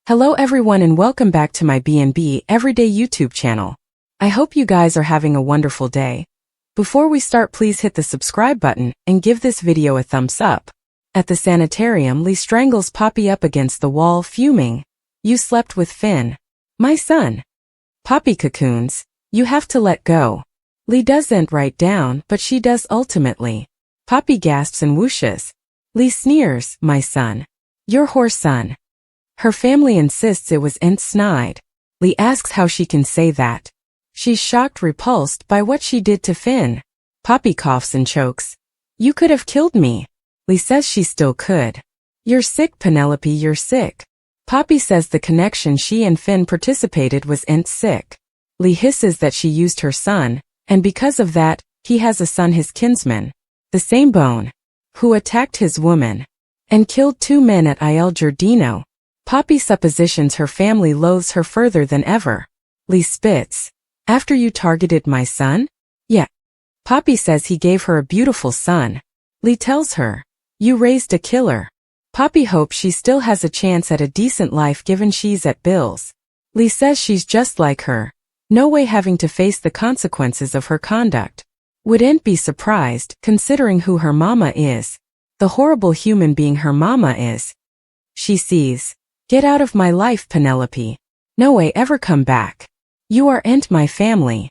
Hello everyone and welcome back to my B&B Everyday YouTube channel. I hope you guys are having a wonderful day. Before we start, please hit the subscribe button and give this video a thumbs up. At the sanitarium, Lee strangles Poppy up against the wall, fuming. "You slept with Finn. My son." Poppy cocoons. "You have to let go." Lee doesn't write down, but she does ultimately. Poppy gasps and whooshes. Lee sneers, "My son. Your horse son." Her family insists it was Aunt Snide. Lee asks how she can say that. She's shocked, repulsed by what she did to Finn. Poppy coughs and chokes. "You could have killed me." Lee says she still could. "You're sick, Penelope, you're sick." Poppy says the connection she and Finn participated was Aunt's sick. Lee hisses that she used her son, and because of that, he has a son, his kinsman, the same bone, who attacked his woman and killed 2 men at Il Giardino. Poppy suppositions her family loathes her further than ever. Lee spits. "After you targeted my son?" "Yeah." Poppy says he gave her a beautiful son. Lee tells her, "You raised a killer." Poppy hopes she still has a chance at a decent life given she's at Bill's. Lee says she's just like her. No way having to face the consequences of her conduct. Wouldn't be surprised, considering who her mama is. The horrible human being her mama is. She sees. "Get out of my life, Penelope. No way ever come back. You aren't my family."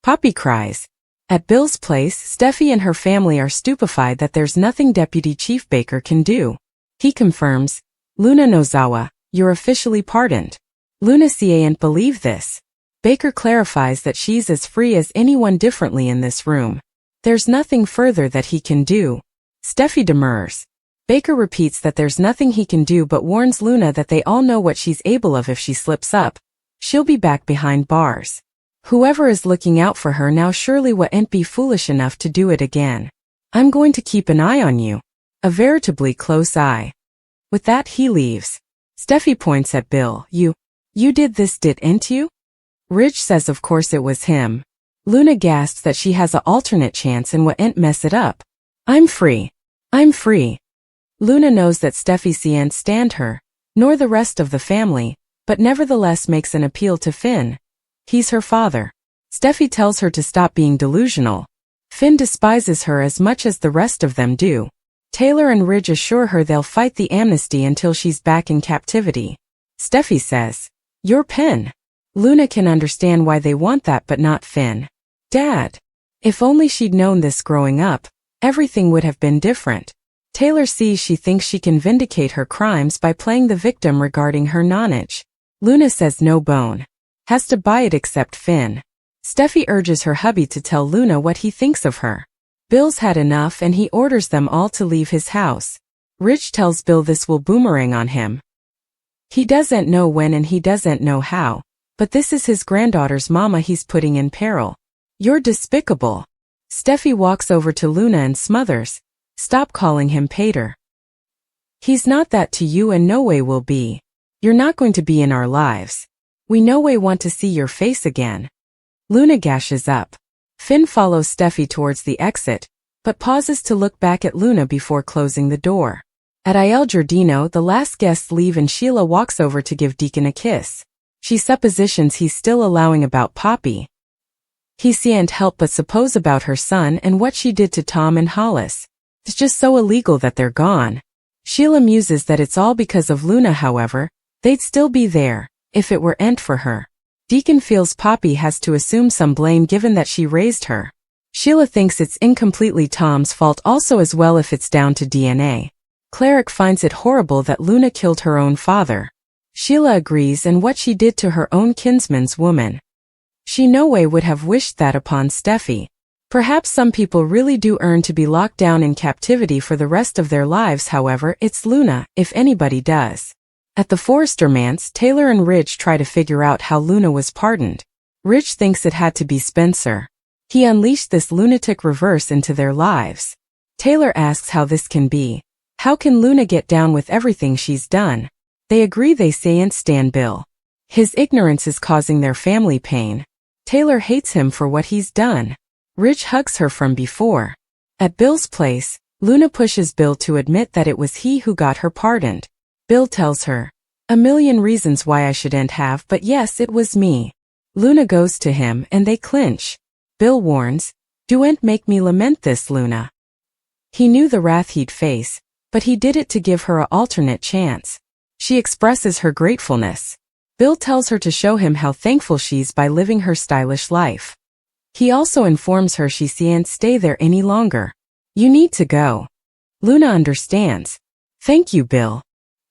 Poppy cries. At Bill's place, Steffi and her family are stupefied that there's nothing Deputy Chief Baker can do. He confirms, "Luna Nozawa, you're officially pardoned." Luna can't believe this. Baker clarifies that she's as free as anyone differently in this room. There's nothing further that he can do. Steffi demurs. Baker repeats that there's nothing he can do but warns Luna that they all know what she's able of. If she slips up, she'll be back behind bars. Whoever is looking out for her now surely wouldn't be foolish enough to do it again. "I'm going to keep an eye on you." A veritably close eye. With that, he leaves. Steffi points at Bill. You did this, didn't you?" Ridge says of course it was him. Luna gasps that she has an alternate chance and wouldn't mess it up. "I'm free. I'm free." Luna knows that Steffi can't stand her, nor the rest of the family, but nevertheless makes an appeal to Finn. He's her father. Steffi tells her to stop being delusional. Finn despises her as much as the rest of them do. Taylor and Ridge assure her they'll fight the amnesty until she's back in captivity. Steffi says, "Your pen." Luna can understand why they want that, but not Finn. "Dad. If only she'd known this growing up, everything would have been different." Taylor sees she thinks she can vindicate her crimes by playing the victim regarding her nonage. Luna says no bone has to buy it except Finn. Steffi urges her hubby to tell Luna what he thinks of her. Bill's had enough and he orders them all to leave his house. Ridge tells Bill this will boomerang on him. He doesn't know when and he doesn't know how, but this is his granddaughter's mama he's putting in peril. "You're despicable." Steffi walks over to Luna and smothers, "Stop calling him Pater. He's not that to you and no way will be. You're not going to be in our lives. We no way want to see your face again." Luna gashes up. Finn follows Steffi towards the exit, but pauses to look back at Luna before closing the door. At Il Giardino, the last guests leave and Sheila walks over to give Deacon a kiss. She suppositions he's still allowing about Poppy. He can't help but suppose about her son and what she did to Tom and Hollis. It's just so illegal that they're gone. Sheila muses that it's all because of Luna. However, they'd still be there if it weren't for her. Deacon feels Poppy has to assume some blame given that she raised her. Sheila thinks it's incompletely Tom's fault also as well if it's down to DNA. Cleric finds it horrible that Luna killed her own father. Sheila agrees, and what she did to her own kinsman's woman. She no way would have wished that upon Steffi. Perhaps some people really do earn to be locked down in captivity for the rest of their lives. However, it's Luna, if anybody does. At the Forrester manse, Taylor and Ridge try to figure out how Luna was pardoned. Ridge thinks it had to be Spencer. He unleashed this lunatic reverse into their lives. Taylor asks how this can be. How can Luna get down with everything she's done? They agree they can't stand Bill. His ignorance is causing their family pain. Taylor hates him for what he's done. Ridge hugs her from before. At Bill's place, Luna pushes Bill to admit that it was he who got her pardoned. Bill tells her, A million reasons why I shouldn't have, but yes, it was me. Luna goes to him and they clinch. Bill warns, "Don't make me lament this, Luna." He knew the wrath he'd face, but he did it to give her an alternate chance. She expresses her gratefulness. Bill tells her to show him how thankful she's by living her stylish life. He also informs her she can't stay there any longer. "You need to go." Luna understands. "Thank you, Bill."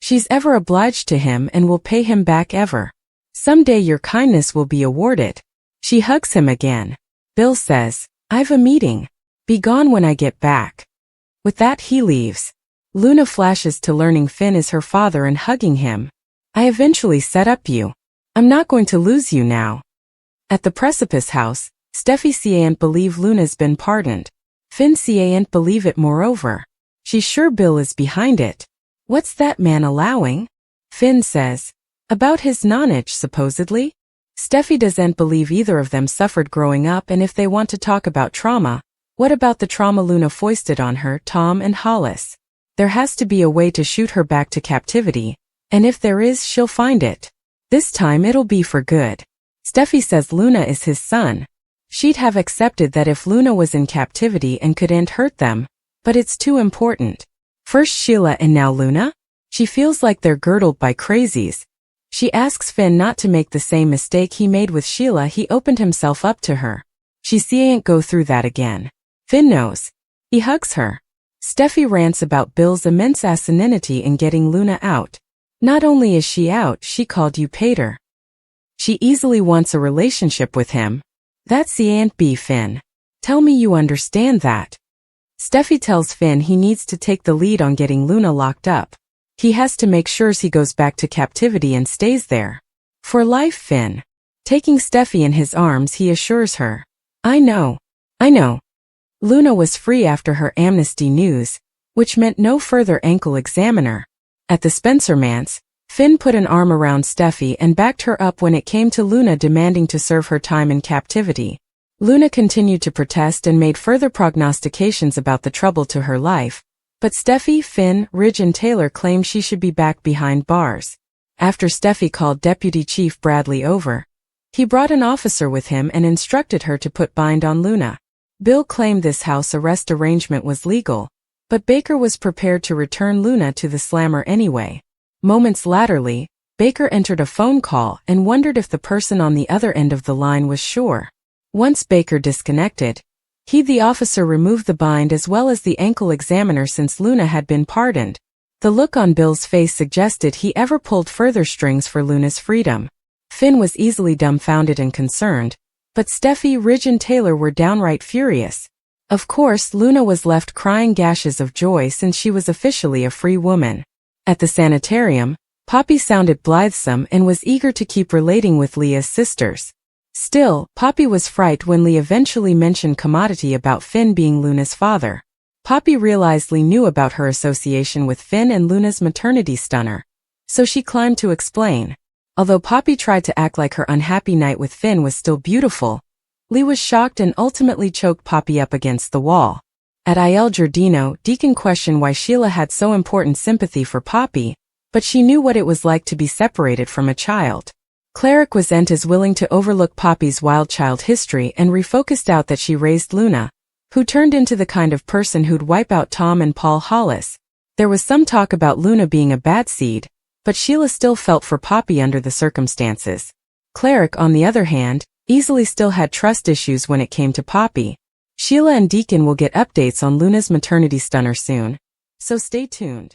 She's ever obliged to him and will pay him back ever. "Someday your kindness will be awarded." She hugs him again. Bill says, "I've a meeting. Be gone when I get back." With that he leaves. Luna flashes to learning Finn is her father and hugging him. "I eventually set up you. I'm not going to lose you now." At the Precipice house, Steffi can't believe Luna's been pardoned. Finn can't believe it moreover. She's sure Bill is behind it. "What's that man allowing?" Finn says. "About his nonage, supposedly." Steffi doesn't believe either of them suffered growing up, and if they want to talk about trauma, what about the trauma Luna foisted on her, Tom and Hollis? There has to be a way to shoot her back to captivity, and if there is, she'll find it. This time it'll be for good. Steffi says Luna is his son. She'd have accepted that if Luna was in captivity and couldn't hurt them, but it's too important. First Sheila and now Luna? She feels like they're girdled by crazies. She asks Finn not to make the same mistake he made with Sheila. He opened himself up to her. She can't go through that again. Finn knows. He hugs her. Steffi rants about Bill's immense asininity in getting Luna out. Not only is she out, she called you pater. She easily wants a relationship with him. That can't be, Finn. Tell me you understand that. Steffi tells Finn he needs to take the lead on getting Luna locked up. He has to make sure he goes back to captivity and stays there. For life, Finn. Taking Steffi in his arms, he assures her. I know. Luna was free after her amnesty news, which meant no further ankle examiner. At the Spencer manse, Finn put an arm around Steffi and backed her up when it came to Luna demanding to serve her time in captivity. Luna continued to protest and made further prognostications about the trouble to her life, but Steffi, Finn, Ridge and Taylor claimed she should be back behind bars. After Steffi called Deputy Chief Bradley over, he brought an officer with him and instructed her to put bind on Luna. Bill claimed this house arrest arrangement was legal, but Baker was prepared to return Luna to the slammer anyway. Moments laterly, Baker entered a phone call and wondered if the person on the other end of the line was sure. Once Baker disconnected, the officer removed the bind as well as the ankle examiner since Luna had been pardoned. The look on Bill's face suggested he ever pulled further strings for Luna's freedom. Finn was easily dumbfounded and concerned, but Steffi, Ridge and Taylor were downright furious. Of course, Luna was left crying gashes of joy since she was officially a free woman. At the sanitarium, Poppy sounded blithesome and was eager to keep relating with Leah's sisters. Still, Poppy was frightened when Lee eventually mentioned commodity about Finn being Luna's father. Poppy realized Lee knew about her association with Finn and Luna's maternity stunner, so she climbed to explain. Although Poppy tried to act like her unhappy night with Finn was still beautiful, Lee was shocked and ultimately choked Poppy up against the wall. At Il Giardino, Deacon questioned why Sheila had so important sympathy for Poppy, but she knew what it was like to be separated from a child. Cleric wasn't as willing to overlook Poppy's wild child history and refocused out that she raised Luna, who turned into the kind of person who'd wipe out Tom and Paul Hollis. There was some talk about Luna being a bad seed, but Sheila still felt for Poppy under the circumstances. Cleric, on the other hand, easily still had trust issues when it came to Poppy. Sheila and Deacon will get updates on Luna's maternity stunner soon, so stay tuned.